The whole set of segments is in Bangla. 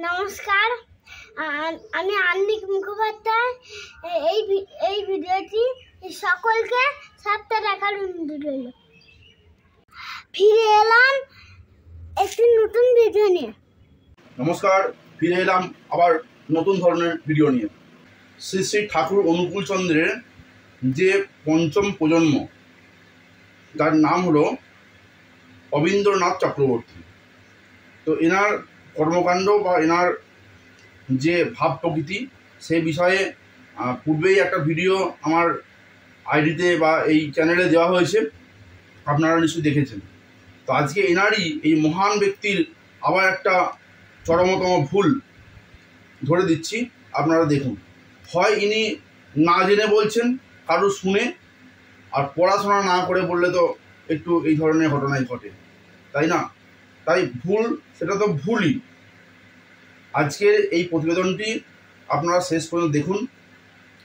নমস্কার, আমি আন্নিক মুখোপাধ্যায়। এই ভিডিওটি সকলকে সাথে দেখার অনুরোধ রইল। ফিরে এলাম একটি নতুন ভিডিও নিয়ে। নমস্কার, ফিরে এলাম আবার নতুন ধরনের ভিডিও নিয়ে। শ্রী শ্রী ঠাকুর অনুকূল চন্দ্রের যে পঞ্চম প্রজন্ম, তার নাম হলো অবীন্দ্রনাথ চক্রবর্তী। তো এনার কর্মকাণ্ড বা এনার যে ভাব প্রকৃতি, সে বিষয়ে পূর্বেই একটা ভিডিও আমার আইডিতে বা এই চ্যানেলে দেওয়া হয়েছে, আপনারা নিশ্চয়ই দেখেছেন। তো আজকে এনারই এই মহান ব্যক্তির আবার একটা চরমতম ভুল ধরে দিচ্ছি, আপনারা দেখুন। হয় ইনি না জেনে বলছেন কারো শুনে, আর পড়াশোনা না করে বললে তো একটু এই ধরনের ঘটনাই ঘটে, তাই না? তাই ভুল, সেটা তো ভুলই। আজকের এই প্রতিবেদনটি আপনারা শেষ পর্যন্ত দেখুন।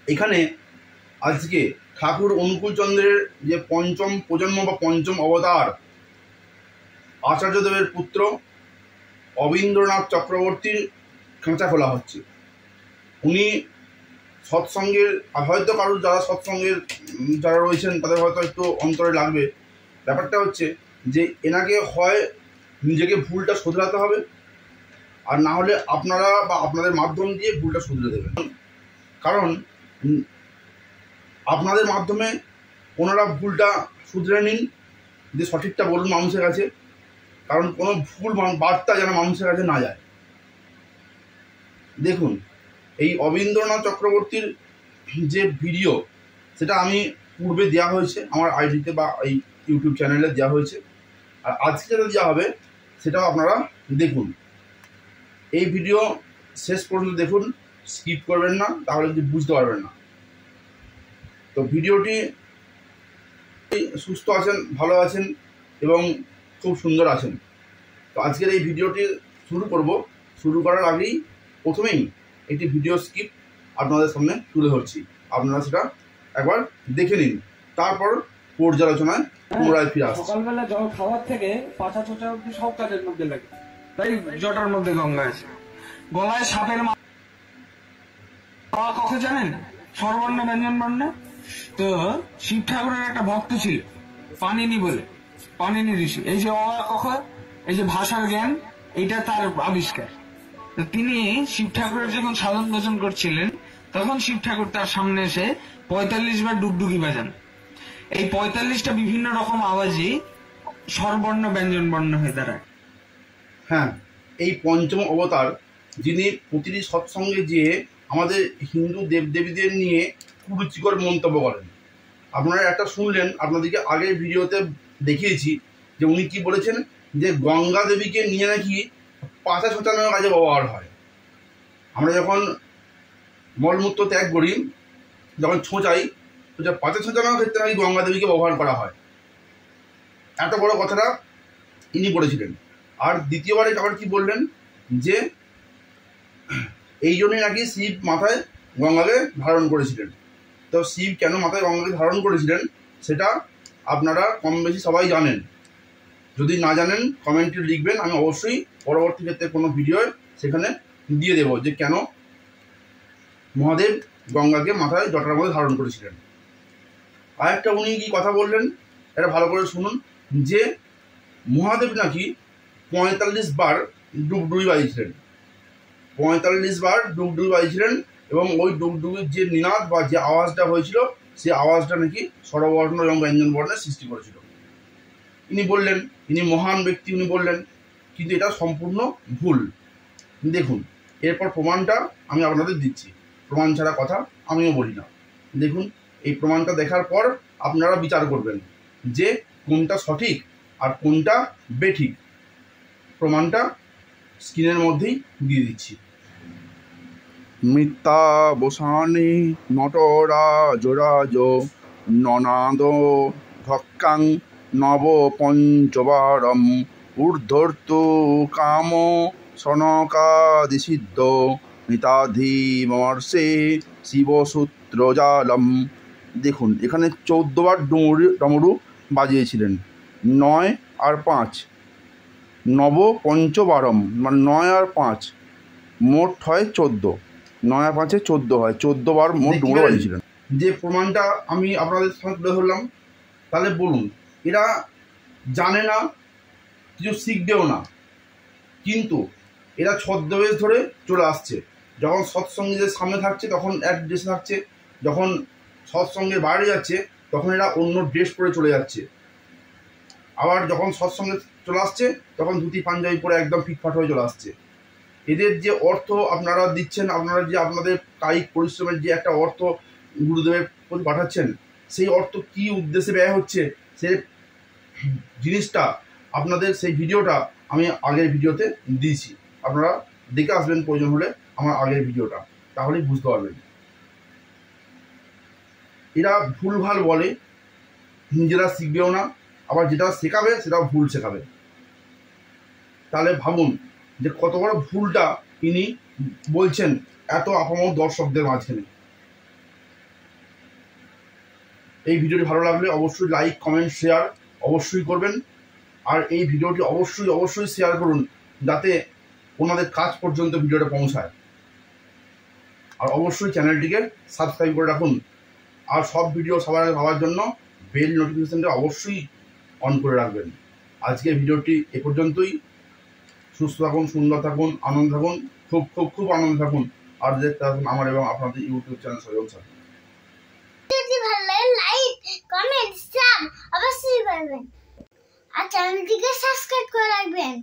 এখানে আজকে ঠাকুর অনুকূল চন্দ্রের যে পঞ্চম প্রজন্ম বা পঞ্চম অবতার আচার্যদেবের পুত্র অবীন্দ্রনাথ চক্রবর্তীর খাঁচা খোলা হচ্ছে। উনি সৎসঙ্গের, হয়তো কারোর যারা সৎসঙ্গের যারা রয়েছেন তাদের হয়তো একটু অন্তরে লাগবে। ব্যাপারটা হচ্ছে যে এনাকে হয় নিজেকে ভুলটা শুধরাতে হবে, আর না হলে আপনারা বা আপনাদের মাধ্যম দিয়ে ভুলটা শুধরে দেবেন। কারণ আপনাদের মাধ্যমে ওনারা ভুলটা শুধরে নিন, যে সঠিকটা বলুন মানুষের কাছে। কারণ কোনো ভুল বার্তা যেন মানুষের কাছে না যায়। দেখুন, এই অবীন্দ্রনাথ চক্রবর্তীর যে ভিডিও, সেটা আমি পূর্বে দেওয়া হয়েছে আমার আইডিতে বা এই ইউটিউব চ্যানেলে দেওয়া হয়েছে। আর আজকে যেটা দেওয়া হবে সেটাও আপনারা দেখুন। এই ভিডিও শেষ পর্যন্ত দেখুন, স্কিপ করবেন না, তাহলে কিন্তু বুঝতে পারবেন না। তো ভিডিওটি সুস্থ আছেন, ভালো আছেন এবং খুব সুন্দর আছেন। তো আজকের এই ভিডিওটি শুরু করব। শুরু করার আগেই প্রথমেই একটি ভিডিও স্কিপ আপনাদের সামনে তুলে ধরছি, আপনারা সেটা একবার দেখে নিন, তারপর পর্যালোচনায় পুনরায় ফিরে আসছি। সকালবেলা জল খাওয়ার থেকে পাছা ছোটা অব্দি সব কাজের মধ্যে লাগে, তাই জটার মধ্যে গঙ্গা আছে। গলায় সাপের কখন জানেন? স্বরবর্ণ ব্যঞ্জন বর্ণ। তো শিব ঠাকুরের একটা ভক্ত ছিল পানিনি বলে, পানিনি ঋষি। এই যে কখন, এই যে ভাষার জ্ঞান, এটা তার আবিষ্কার। তিনি শিব ঠাকুরের যখন সাধন ভোজন করছিলেন, তখন শিব ঠাকুর তার সামনে এসে 45 বার ডুগডুগি বাজান। এই 45টা বিভিন্ন রকম আওয়াজই স্বরবর্ণ ব্যঞ্জন বর্ণ হয়ে দাঁড়ায়। হ্যাঁ, এই পঞ্চম অবতার, যিনি প্রতিটি সৎসঙ্গে যেয়ে আমাদের হিন্দু দেবদেবীদের নিয়ে কুরুচিকর মন্তব্য করেন। আপনারা একটা শুনলেন, আপনাদেরকে আগের ভিডিওতে দেখিয়েছি যে উনি কি বলেছেন, যে গঙ্গা দেবীকে নিয়ে নাকি পাছা ছোটানোর কাজে ব্যবহার হয়। আমরা যখন মলমূত্র ত্যাগ করি, যখন ছোঁচাই, তো পাছা ছোটানোর ক্ষেত্রে নাকি গঙ্গা দেবীকে ব্যবহার করা হয়। এত বড় কথাটা ইনি বলেছিলেন। আর দ্বিতীয়বারে আবার কি বললেন, যে এই জন্যই নাকি শিব মাথায় গঙ্গাকে ধারণ করেছিলেন। তো শিব কেন মাথায় গঙ্গাকে ধারণ করেছিলেন সেটা আপনারা কম বেশি সবাই জানেন। যদি না জানেন কমেন্টে লিখবেন, আমি অবশ্যই পরবর্তী ক্ষেত্রে কোনো ভিডিও সেখানে দিয়ে দেব যে কেন মহাদেব গঙ্গাকে মাথায় জটার মধ্যে ধারণ করেছিলেন। আরেকটা উনি কি কথা বললেন, এটা ভালো করে শুনুন, যে মহাদেব নাকি 45 বার ডুগডুগি বাজিয়েছিলেন। 45 বার ডুগডুগি বাজিয়েছিলেন, এবং ওই ডুগডুগির যে নিনাদ বা যে আওয়াজটা হয়েছিল, সেই আওয়াজটা নাকি স্বরবর্ণ এবং ব্যঞ্জন বর্ণের সৃষ্টি করেছিল। ইনি বললেন ইনি মহান ব্যক্তি, উনি বললেন, কিন্তু এটা সম্পূর্ণ ভুল। দেখুন, এরপর প্রমাণটা আমি আপনাদের দিচ্ছি। প্রমাণ ছাড়া কথা আমিও বলি না। দেখুন, এই প্রমাণটা দেখার পর আপনারা বিচার করবেন যে কোনটা সঠিক আর কোনটা বেঠিক। প্রমাণটা স্ক্রিনের মধ্যেই দিয়ে দিচ্ছি। মিথ্যাবসানে নটরাজরাজ ননাদ ধক্কাং নব পঞ্চবারম ঊর্ধ্বর্তু কাম সনকাদিসিদ্ধ মিতাধিমর্ষে শিবসূত্রজালম। দেখুন, এখানে 14 বার ডমরু বাজিয়েছিলেন। 9 আর 5, নব পঞ্চবারম, মানে 9 আর 5। মোট হয় 14, 9 আর 5 14 হয়, 14 বার মোট ডুমুর বাজিয়েছিলেন। যে প্রমাণটা আমি আপনাদের সামনে তুলে ধরলাম, তাহলে বলুন এরা জানে না, কিছু শিখবেও না, কিন্তু এরা ছদ্মবেশ ধরে চলে আসছে। যখন সৎসঙ্গীদের সামনে থাকছে তখন এক ড্রেস থাকছে, যখন সৎসঙ্গের বাইরে যাচ্ছে তখন এরা অন্য ড্রেস পরে চলে যাচ্ছে। আবার যখন সৎসঙ্গে চলে আসছে তখন ধুতি পাঞ্জাবি পরে একদম ফিটফাট হয়ে চলে আসছে। এদের যে অর্থ আপনারা দিচ্ছেন, আপনারা যে আপনাদের কায়িক পরিশ্রমের যে একটা অর্থ গুরুদেবের প্রতি পাঠাচ্ছেন, সেই অর্থ কী উদ্দেশ্যে ব্যয় হচ্ছে সেই জিনিসটা আপনাদের, সেই ভিডিওটা আমি আগের ভিডিওতে দিয়েছি, আপনারা দেখে আসবেন প্রয়োজন হলে আমার আগের ভিডিওটা, তাহলেই বুঝতে পারবেন। এরা ভুলভাল বলে, নিজেরা শিখবেও না, আবার যেটা শেখাবে সেটাও ভুল শেখাবে। তাহলে ভাবুন যে কত বড় ভুলটা ইনি বলছেন এত আপামর দর্শকদের মাঝখানে। এই ভিডিওটি ভালো লাগলে অবশ্যই লাইক, কমেন্ট, শেয়ার অবশ্যই করবেন। আর এই ভিডিওটি অবশ্যই শেয়ার করুন, যাতে ওনাদের কাজ পর্যন্ত ভিডিওটা পৌঁছায়। আর অবশ্যই চ্যানেলটিকে সাবস্ক্রাইব করে রাখুন। আর সব ভিডিও সবার আগে পাওয়ার জন্য বেল নোটিফিকেশনটা অবশ্যই অন করে রাখবেন। আজকের ভিডিওটি এ পর্যন্তই। সুস্থ থাকুন, সুন্দর থাকুন, আনন্দ থাকুন, খুব আনন্দ থাকুন। আর দেখতে থাকুন আমার এবং আপনাদের ইউটিউব চ্যানেল সহযোগ। যদি ভালো লাগে লাইক, কমেন্ট, শেয়ার অবশ্যই করবেন, আর চ্যানেলটিকে সাবস্ক্রাইব করে রাখবেন।